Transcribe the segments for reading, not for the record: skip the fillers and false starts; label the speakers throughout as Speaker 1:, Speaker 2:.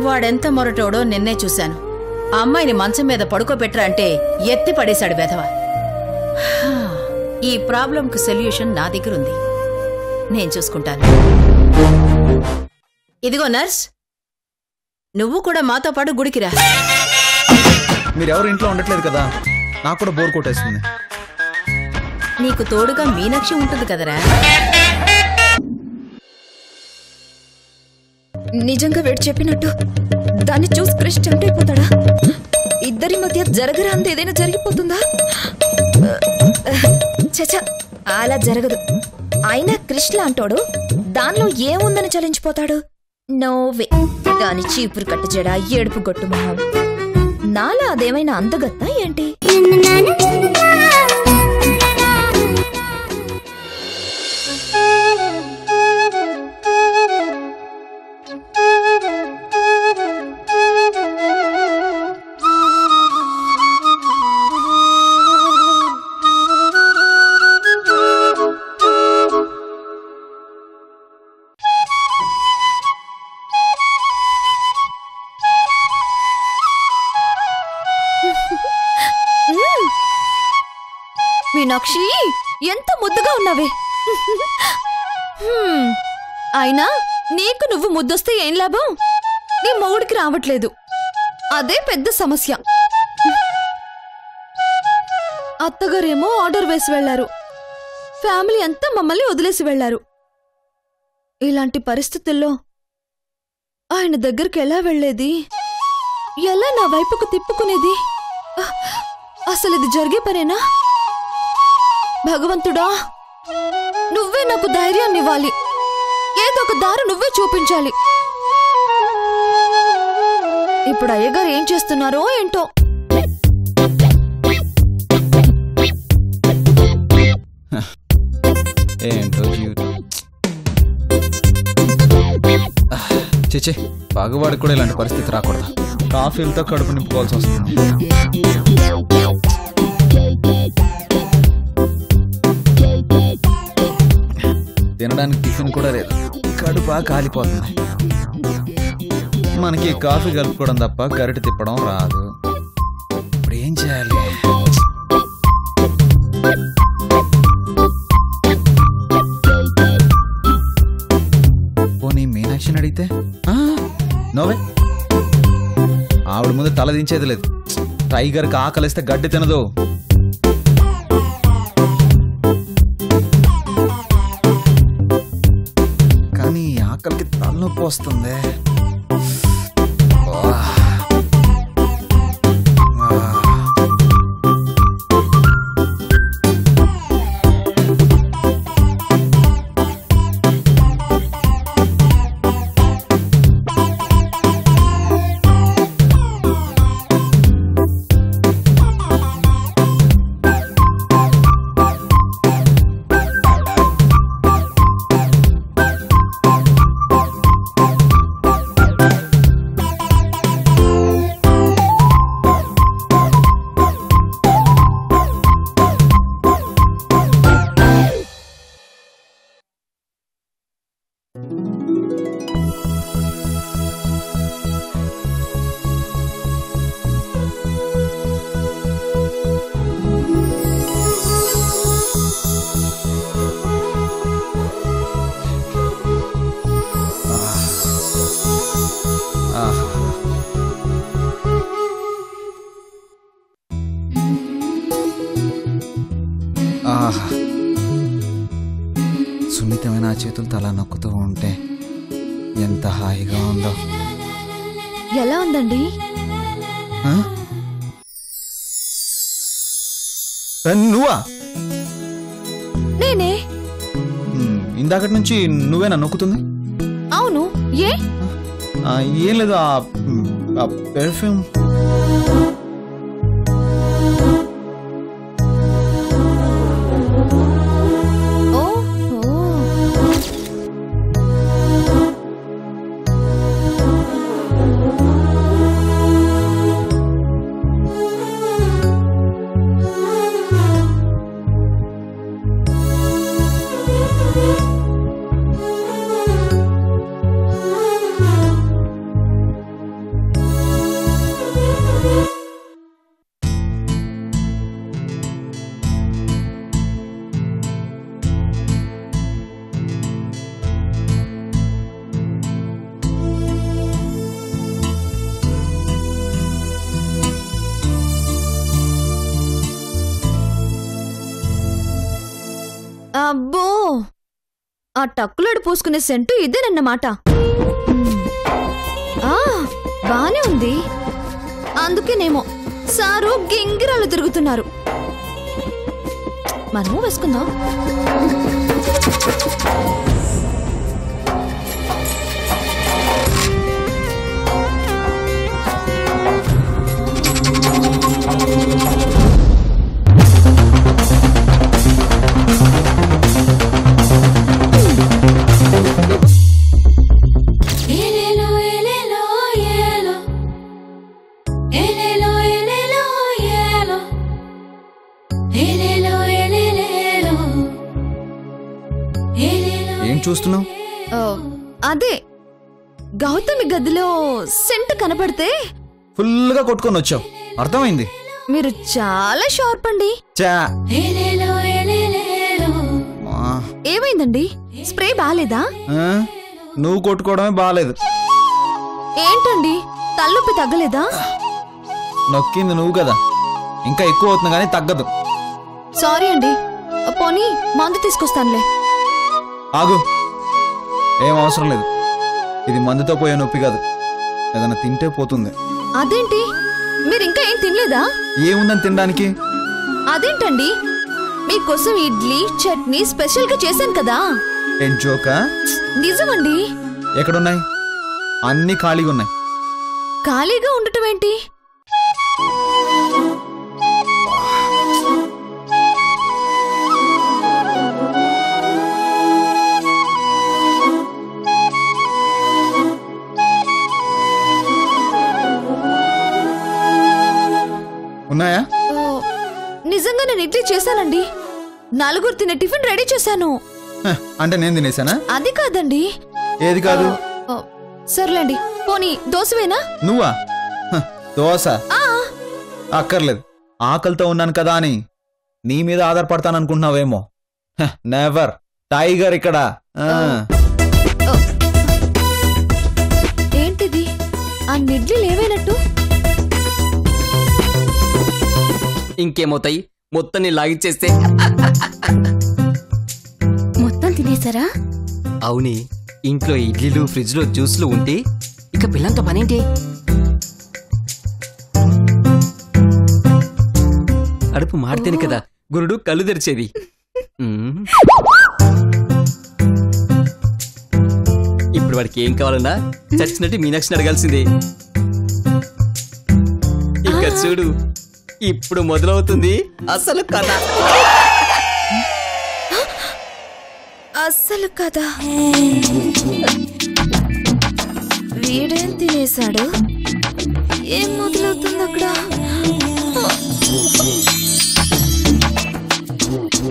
Speaker 1: వాడెంత మొరటోడో నిన్నే చూశాను. ఆ అమ్మాయిని మంచం మీద పడుకోబెట్టరా అంటే ఎత్తి పడేశాడు వెధవ. ఈ ప్రాబ్లంకి సొల్యూషన్ నా దగ్గరుంది, నేను చూసుకుంటాను. ఇదిగో నర్స్, నువ్వు కూడా మాతో పాటు గుడికిరా.
Speaker 2: మీరెవరు ఇంట్లో ఉండట్లేదు కదా, నాకు కూడా బోర్ కొట్టేస్తుంది.
Speaker 1: నీకు తోడుగా మీనాక్షి ఉంటుంది కదరా.
Speaker 3: నిజంగా వేడి చెప్పినట్టు దాన్ని చూసి క్రిష్ చంపైపోతాడా? ఇద్దరి మధ్య జరగరా అంత ఏదైనా జరిగిపోతుందా? చచా, అలా జరగదు. అయినా క్రిష్ లాంటోడు దానిలో ఏముందని చలించిపోతాడు? నోవే. దాని చీపురు కట్టు జడ, ఏడుపు గొట్టు మొహం. నాలా అదేమైనా అందగత్తా ఏంటి? మీనాక్షి, ఎంత ముద్దుగా ఉన్నావే. అయినా నీకు నువ్వు ముద్దొస్తే ఏం లాభం? నీ మొగుడికి రావట్లేదు, అదే పెద్ద సమస్య. అత్తగారేమో ఆర్డర్ వేసి వెళ్లారు, ఫ్యామిలీ అంతా మమ్మల్ని వదిలేసి వెళ్లారు. ఇలాంటి పరిస్థితుల్లో ఆయన దగ్గరికి ఎలా వెళ్లేది? ఎలా నా వైపుకు తిప్పుకునేది? అసలు ఇది జరిగే పనేనా? భగవంతుడా, నువ్వే నాకు ధైర్యాన్ని ఇవ్వాలి. ఏదో ఒక దారి నువ్వే చూపించాలి. ఇప్పుడు అయ్యగారు ఏం చేస్తున్నారో ఏంటో.
Speaker 2: ఏంటో జీవితం. చేచే, పగవాడికి కూడా ఇలాంటి పరిస్థితి రాకూడదు. కాఫీలతో కడుపు నింపుకోవాల్సి వస్తుంది. తినడానికి టిఫిన్ కూడా లేదు, కడుపా కాలిపోతుంది. మనకి కాఫీ కలుపుకోవడం తప్ప గరిటె తిప్పడం రాదు. ఇప్పుడు ఏం చేయాలి? పోనీ మీనాక్షిని అడిగితే? నోవే, ఆవిడ ముందు తల దించేది లేదు. టైగర్కి ఆకలిస్తే గడ్డి తినదు. కానీ ఆకలికి తలనొప్పి వస్తుంది. సున్నితమైన ఆ చేతులు తల నొక్కుతూ ఉంటే ఎంత హాయిగా ఉందో.
Speaker 3: ఎలా ఉందండి?
Speaker 2: నువ్వా?
Speaker 3: నేనే.
Speaker 2: ఇందాకటి నుంచి నువ్వేనా నొక్కుతుంది?
Speaker 3: అవును.
Speaker 2: ఏం లేదు, ఆ పెర్ఫ్యూమ్.
Speaker 3: ఆ టక్కులాడు పూసుకునే సెంటు ఇదేనన్నమాట. బానే ఉంది. అందుకేనేమో సారు గింగిరాలు తిరుగుతున్నారు. మనము వేసుకుందాం.
Speaker 2: ఏం చూస్తున్నావు?
Speaker 3: అదే గౌతమి గదిలో సెంట్ కనపడితే
Speaker 2: ఫుల్గా కొట్టుకొని వచ్చావు. అర్థమైంది.
Speaker 3: మీరు చాలా షార్ప్ అండి. ఏమైందండి? స్ప్రే బాలేదా?
Speaker 2: నువ్వు కొట్టుకోవడమే బాలేదు.
Speaker 3: ఏంటండి తలనొప్పి తగ్గలేదా?
Speaker 2: నొక్కింది నువ్వు కదా, ఇంకా ఎక్కువ అవుతుంది కానీ తగ్గదు.
Speaker 3: సారీ అండి, పోనీ మందు తీసుకొస్తానులే.
Speaker 2: ఆగు, ఏం అవసరం లేదు. ఇది మందుతో పోయే నొప్పి కాదు, ఏదైనా తింటే పోతుంది.
Speaker 3: అదేంటి, మీరు ఇంకా ఏం తినలేదా?
Speaker 2: ఏముందని తినడానికి?
Speaker 3: అదేంటండి, మీకోసం ఇడ్లీ చట్నీ స్పెషల్ గా చేశాను కదా.
Speaker 2: ఏం జోకా?
Speaker 3: నిజమండి.
Speaker 2: ఎక్కడున్నాయి? అన్ని ఖాళీగా ఉన్నాయి.
Speaker 3: ఖాళీగా ఉండటం ఏంటి?
Speaker 2: ఉన్నాయా?
Speaker 3: నిజంగా నేను ఇడ్లీ చేశానండి. 4 తినే టిఫిన్ రెడీ చేశాను.
Speaker 2: అంటే నేను తినేసానా?
Speaker 3: అది కాదండి.
Speaker 2: ఏది కాదు?
Speaker 3: సర్లేండి, పోనీ దోశవేనా?
Speaker 2: నువ్వా? దోశ అక్కర్లేదు. ఆకలితో ఉన్నాను కదా అని నీ మీద ఆధారపడతాననుకుంటున్నావేమో. నెవర్. టైగర్ ఇక్కడ.
Speaker 3: ఏంటిది, ఆ ఇడ్లీలు ఏమైనట్టు?
Speaker 4: ఇంకేమవుతాయి, మొత్తం నీ లాగిచ్చేస్తే.
Speaker 3: మొత్తం తినేసారా?
Speaker 4: అవుని, ఇంట్లో ఇడ్లీలు ఫ్రిడ్జ్ లో జ్యూస్లు ఉంటే ఇక పిల్లంతో పనేంటి? అడుపు మాడితేనే కదా గురుడు కళ్ళు తెరిచేది. ఇప్పుడు వాడికి ఏం కావాలన్నా చచ్చినట్టు మీనాక్షిని అడగాల్సిందే. ఇక చూడు, ఇప్పుడు మొదలవుతుంది అసలు కథ.
Speaker 3: అసలు కదా, వీడేం తినేశాడు? ఏం మొదలవుతుంది అక్కడ?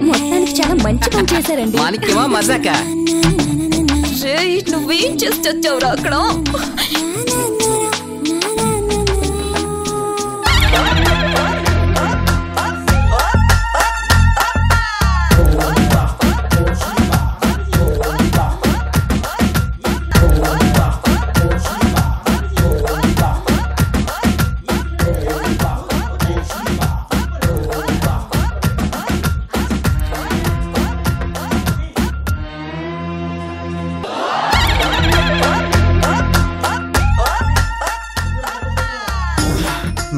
Speaker 3: మొత్తానికి చాలా మంచి పని చేశారండి.
Speaker 4: మాణిక్యమా మజాక?
Speaker 3: నువ్వేం చేసి వచ్చావురా అక్కడ?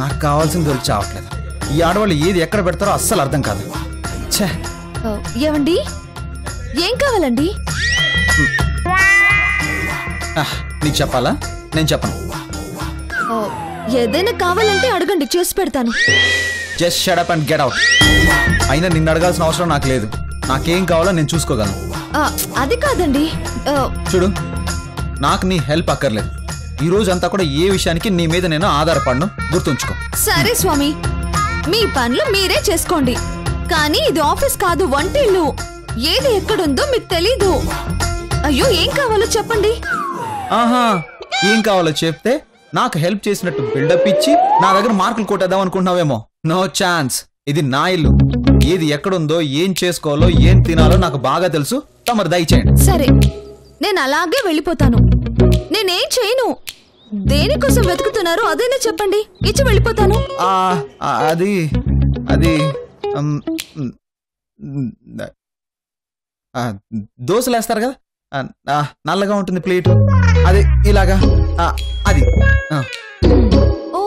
Speaker 2: నాకు కావాల్సింది దొరికి చావట్లేదు. ఈ ఆడవాళ్ళు ఏది ఎక్కడ పెడతారో అస్సలు అర్థం కాదు.
Speaker 3: ఏమండి, ఏం కావాలండి?
Speaker 2: నీకు చెప్పాలా? నేను చెప్పను.
Speaker 3: ఏదైనా కావాలంటే అడగండి, చేసి పెడతాను.
Speaker 2: Just shut up and get out. అయినా నిన్ను అడగాల్సిన అవసరం నాకు లేదు. నాకేం కావాలో నేను చూసుకోగలను.
Speaker 3: అది కాదండి.
Speaker 2: చూడు, నాకు నీ హెల్ప్ అక్కర్లేదు. ఈ రోజు అంతా కూడా ఏ విషయానికి నీ మీద నేను ఆధారపడను, గుర్తుంచుకో.
Speaker 3: సరే స్వామి, మీ పనులు మీరే చేసుకోండి. కానీ ఇది ఆఫీస్ కాదు, వంటిల్లు. ఏది ఎక్కడుందో మీకు తెలీదు. అయ్యో, ఏం కావాలో చెప్పండి.
Speaker 2: ఆహా, ఏం కావాలో చెప్తే నాకు హెల్ప్ చేసినట్టు బిల్డప్ ఇచ్చి నా దగ్గర మార్కులు కొట్టేద్దాం అనుకుంటున్నావేమో. No chance. ఇది నా ఇల్లు. ఏది ఎక్కడుందో, ఏం చేసుకోవాలో, ఏం తినాలో నాకు బాగా తెలుసు. తమరు దయచేయండి.
Speaker 3: సరే, నేను అలాగే వెళ్ళిపోతాను. నేనేం చేయను. దేనికోసం వెతుకుతున్నారో అదేనా చెప్పండి, ఇచ్చి వెళ్ళిపోతాను.
Speaker 2: అది అది దోశలు వేస్తారు కదా, నల్లగా ఉంటుంది ప్లేట్, అది ఇలాగా, అది.
Speaker 3: ఓ,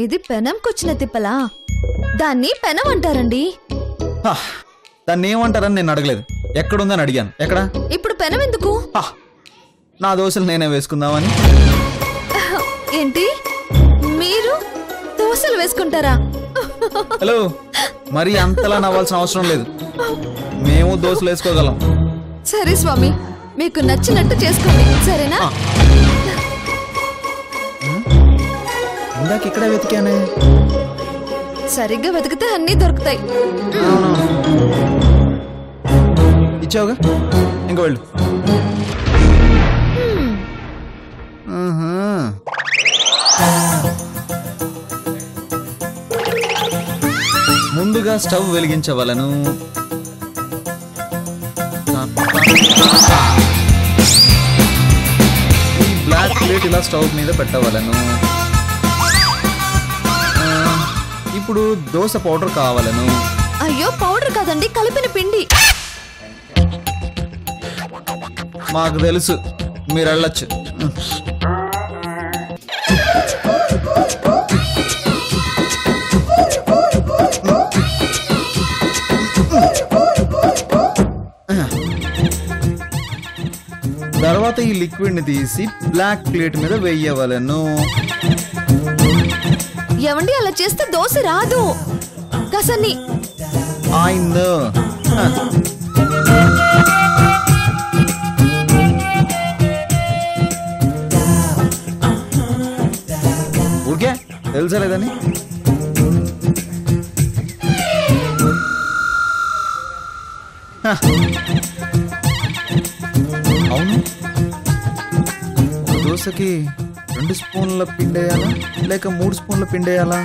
Speaker 3: ఇది పెనంకొచ్చిన తిప్పలా? దాన్ని పెనం అంటారండి.
Speaker 2: దాన్ని ఏమంటారని నేను అడగలేదు, ఎక్కడుందని అడిగాను. ఎక్కడ?
Speaker 3: ఇప్పుడు పెనం ఎందుకు?
Speaker 2: నా దోశలు నేనే వేసుకుందామని.
Speaker 3: ఏంటి, మీరు దోశలు వేసుకుంటారా?
Speaker 2: హలో, మరి అంతలా నవ్వాల్సిన అవసరం లేదు, మేము దోశలు వేసుకోగలం.
Speaker 3: సరే స్వామి, మీకు నచ్చినట్టు చేసుకోండి, సరేనా?
Speaker 2: ఇందాక ఇక్కడే వెతికానే.
Speaker 3: సరిగ్గా వెతికితే అన్నీ దొరుకుతాయి.
Speaker 2: ఇచ్చావుగా, ఇంకో వెళ్ళు. ముందుగా స్టవ్ వెలిగించవలను. ఈ బ్లాక్ ప్లేట్ ఇలా స్టవ్ మీద పెట్టవలను. ఇప్పుడు దోశ పౌడర్ కావాలను.
Speaker 3: అయ్యో, పౌడర్ కాదండి, కలిపిన పిండి.
Speaker 2: మాకు తెలుసు, మీరు వెళ్ళొచ్చు. తర్వాత ఈ లిక్విడ్ ని తీసి బ్లాక్ ప్లేట్ మీద వేయవలను.
Speaker 3: ఏమండి, అలా చేస్తే దోశ రాదు. కసన్ని
Speaker 2: అయిందో. ఊరికే తెలుసా లేదని? అవును, దోశకి 2 స్పూన్ల పిండేయాలా లేక 3 స్పూన్ల పిండేయాలా?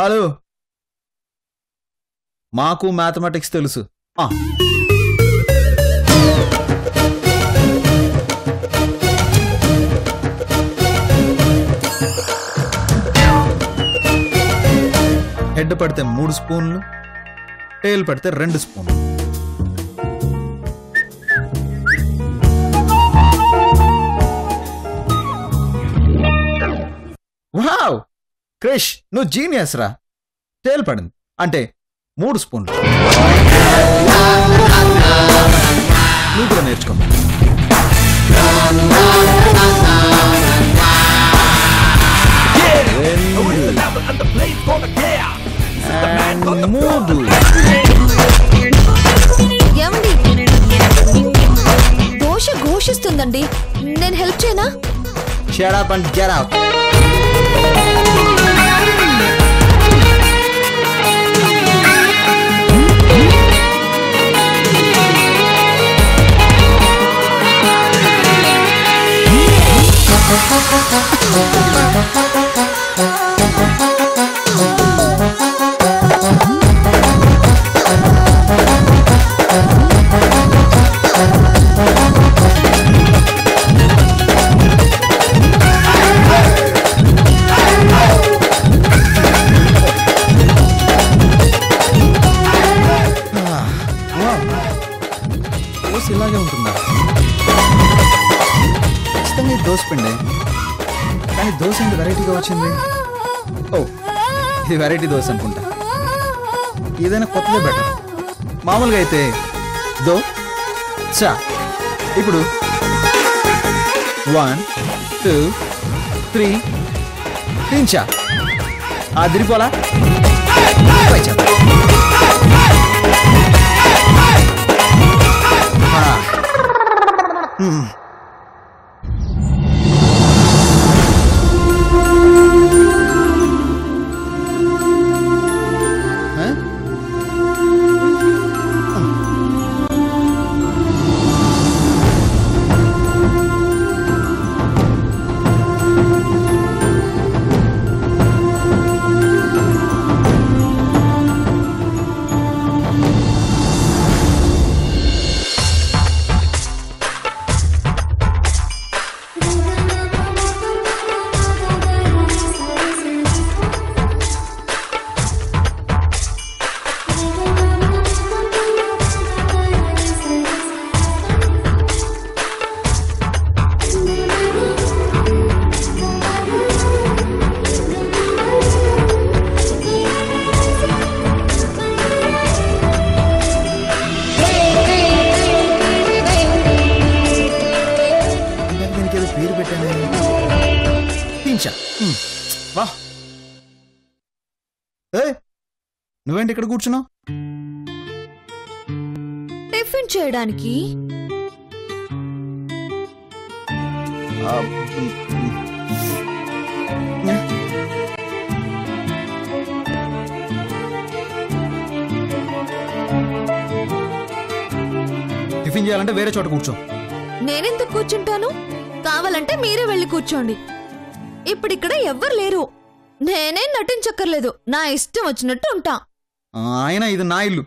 Speaker 2: హలో, మాకు మ్యాథమెటిక్స్ తెలుసు. హెడ్ పడితే 3 స్పూన్లు, టేల్ పడితే 2 స్పూన్లు. వావ్ క్రిష్, నువ్వు జీనియస్ రా. టేల్ పడింది అంటే 3 స్పూన్లు. నువ్వు కూడా నేర్చుకో.
Speaker 3: ఏమండి, దోశ ఘోషిస్తుందండి, నేను హెల్ప్ చేయనా?
Speaker 2: Shut up and get out. ఇలాగే ఉంటుందా? ఖచ్చితంగా దోశ పిండి, కానీ దోశ ఎంత వెరైటీగా వచ్చింది. ఓ, ఇది వెరైటీ దోశ అనుకుంటా. ఏదైనా కొత్తదే బెటర్. మామూలుగా అయితే దో చా. ఇప్పుడు 1 2 3 తించా. అదిరిపోలా. మనిషా వా ఏ నువ్వేంటి ఇక్కడ కూర్చున్నావు?
Speaker 3: టిఫిన్ చేయడానికి.
Speaker 2: టిఫిన్ చేయాలంటే వేరే చోట కూర్చో.
Speaker 3: నేనెందుకు కూర్చుంటాను? కావాలంటే మీరే వెళ్ళి కూర్చోండి. ఇప్పుడిక్కడ ఎవ్వరు లేరు. నేనేం నటించక్కర్లేదు. నా ఇష్టం వచ్చినట్టు ఉంటా.
Speaker 2: అయినా ఇది నా ఇల్లు,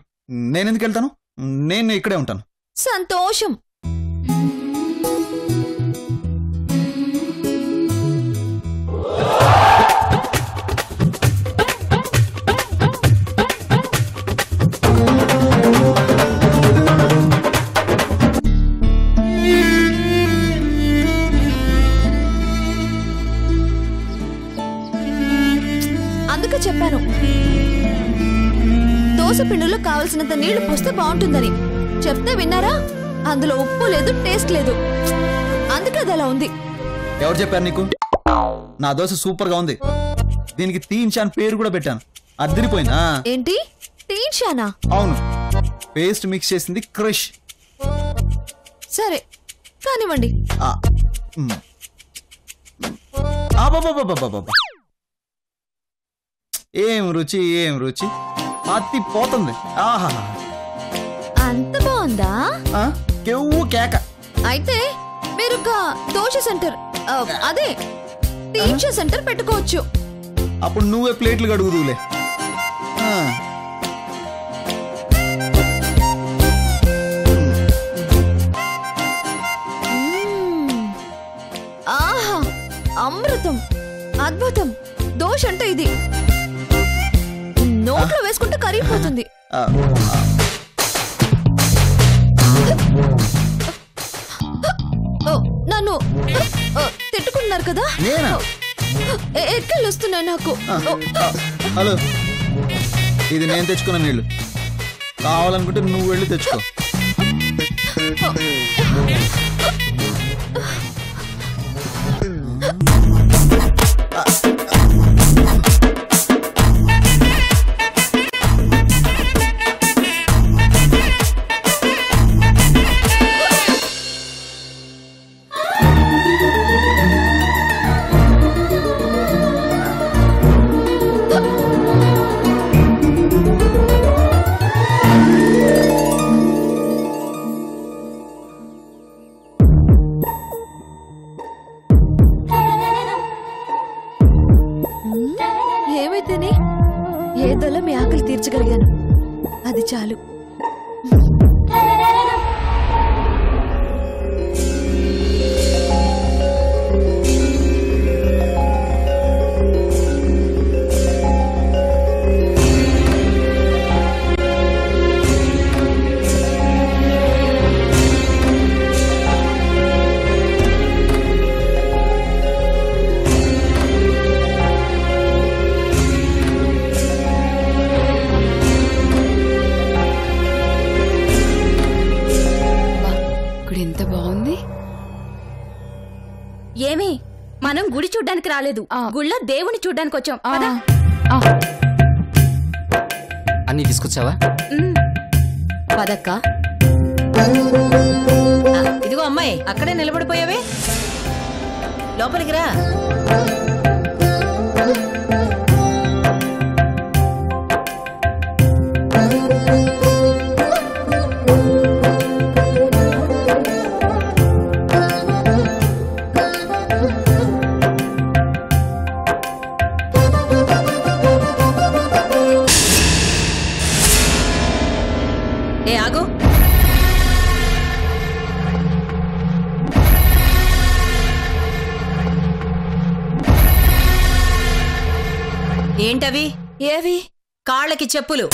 Speaker 2: నేనెందుకు వెళ్తాను? నేను ఇక్కడే ఉంటాను.
Speaker 3: సంతోషం. అందుకే చెప్పాను దోశ పిండిలో కావలసినంత నీళ్లు పోస్తే బాగుంటుందని. చెప్తే విన్నారా? అందులో ఉప్పు లేదు, టేస్ట్ లేదు. అందుకే అది అలా ఉంది.
Speaker 2: ఎవరు చెప్పారు నీకు? నా దోశ సూపర్ గా ఉంది. దీనికి తీన్షాన్ పేరు కూడా పెట్టాను. అదిరిపోయిందా?
Speaker 3: ఏంటి తీన్షానా?
Speaker 2: అవును, పేస్ట్ మిక్స్ చేసింది క్రష్.
Speaker 3: సరే కానివ్వండి.
Speaker 2: ఏం రుచి, ఏం రుచి, అత్తి పోతుంది. ఆహా,
Speaker 3: అంత బాగుందా?
Speaker 2: కెవ్వు కేక.
Speaker 3: అయితే మీరు ఒక దోశ సెంటర్, అదే తీన్షా సెంటర్ పెట్టుకోవచ్చు.
Speaker 2: అప్పుడు నువ్వే ప్లేట్లు కడుగుదువులే.
Speaker 3: ఆహా, అమృతం, అద్భుతం. దోశ అంటే ఇది. నోట్లో వేసుకుంటే కరిగిపోతుంది. నన్ను తిట్టుకుంటున్నారు కదా? ఎక్కలు వస్తున్నాయి నాకు.
Speaker 2: హలో, ఇది నేను తెచ్చుకున్న నీళ్ళు. కావాలనుకుంటే నువ్వు వెళ్ళి తెచ్చుకో.
Speaker 3: ఏమైతేనే ఏదోలా మీ ఆకలి తీర్చగలిగాను, అది చాలు.
Speaker 5: ఏమి మనం గుడి చూడ్డానికి రాలేదు, గుళ్ళో దేవుని చూడ్డానికి వచ్చాం.
Speaker 4: అన్ని తీసుకొచ్చావా?
Speaker 1: పదక్క. ఇదిగో అమ్మాయి, అక్కడే నిలబడిపోయావే, లోపలికి రా. ఆగు. ఏంటవి?
Speaker 3: ఏవి?
Speaker 1: కాళ్ళకి చెప్పులు.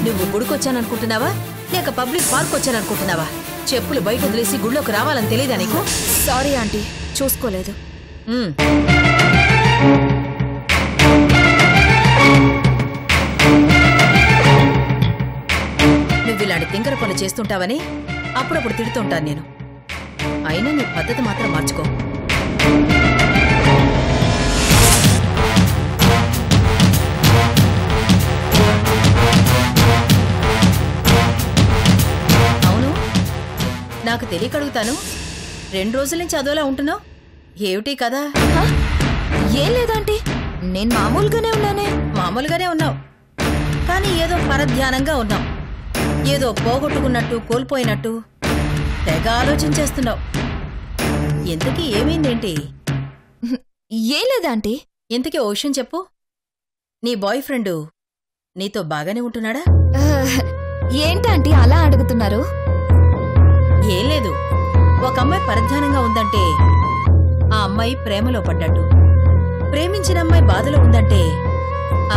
Speaker 1: నువ్వు గుడికొచ్చాననుకుంటున్నావా లేక పబ్లిక్ పార్క్ వచ్చాననుకుంటున్నావా? చెప్పులు బయట వదిలేసి గుళ్ళోకి రావాలని తెలీదా నీకు?
Speaker 3: సారీ ఆంటీ, చూసుకోలేదు.
Speaker 1: నువ్వు ఇలాంటి తింకర పనులు చేస్తుంటావని అప్పుడప్పుడు తిడుతుంటాను నేను. అయినా నీ పద్ధతి మాత్రం మార్చుకో. అవును, నాకు తెలియకడుగుతాను, 2 రోజుల నుంచి అదోలా ఉంటున్నావు, ఏమిటి కదా?
Speaker 3: ఏం లేదంటీ, నేను మామూలుగానే ఉన్నానే.
Speaker 1: మామూలుగానే ఉన్నావు, కానీ ఏదో పరధ్యానంగా ఉన్నావు. ఏదో పోగొట్టుకున్నట్టు, కోల్పోయినట్టు తెగ ఆలోచించేస్తున్నావు. ఇంతకీ ఏమైందేంటి?
Speaker 3: ఏం లేదాంటీ.
Speaker 1: ఇంతకీ ఓ విషయం చెప్పు, నీ బాయ్ ఫ్రెండ్ నీతో బాగానే ఉంటున్నాడా?
Speaker 3: ఏంటంటీ అలా అడుగుతున్నారు?
Speaker 1: ఏం లేదు, ఒక అమ్మాయి పరధ్యానంగా ఉందంటే ఆ అమ్మాయి ప్రేమలో పడ్డట్టు, ప్రేమించిన అమ్మాయి బాధలో ఉందంటే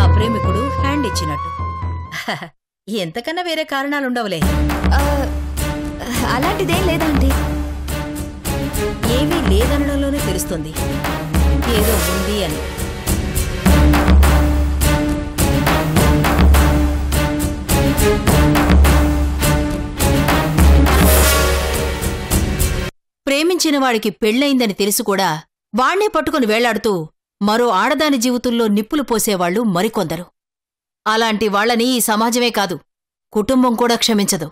Speaker 1: ఆ ప్రేమికుడు హ్యాండ్ ఇచ్చినట్టు. ఎంతకన్నా వేరే కారణాలుండవులే.
Speaker 3: అలాంటిదేం లేదాంటీ.
Speaker 1: ఏమీ లేదనడంలోనే తెలుస్తుంది ఏదో ఉంది అని. ప్రేమించిన వాడికి పెళ్ళయిందని తెలుసు కూడా వాణ్ణే పట్టుకుని వేళ్లాడుతూ మరో ఆడదాని జీవితంలో నిప్పులు పోసేవాళ్లు మరికొందరు. అలాంటి వాళ్లని ఈ సమాజమే కాదు, కుటుంబం కూడా క్షమించదు.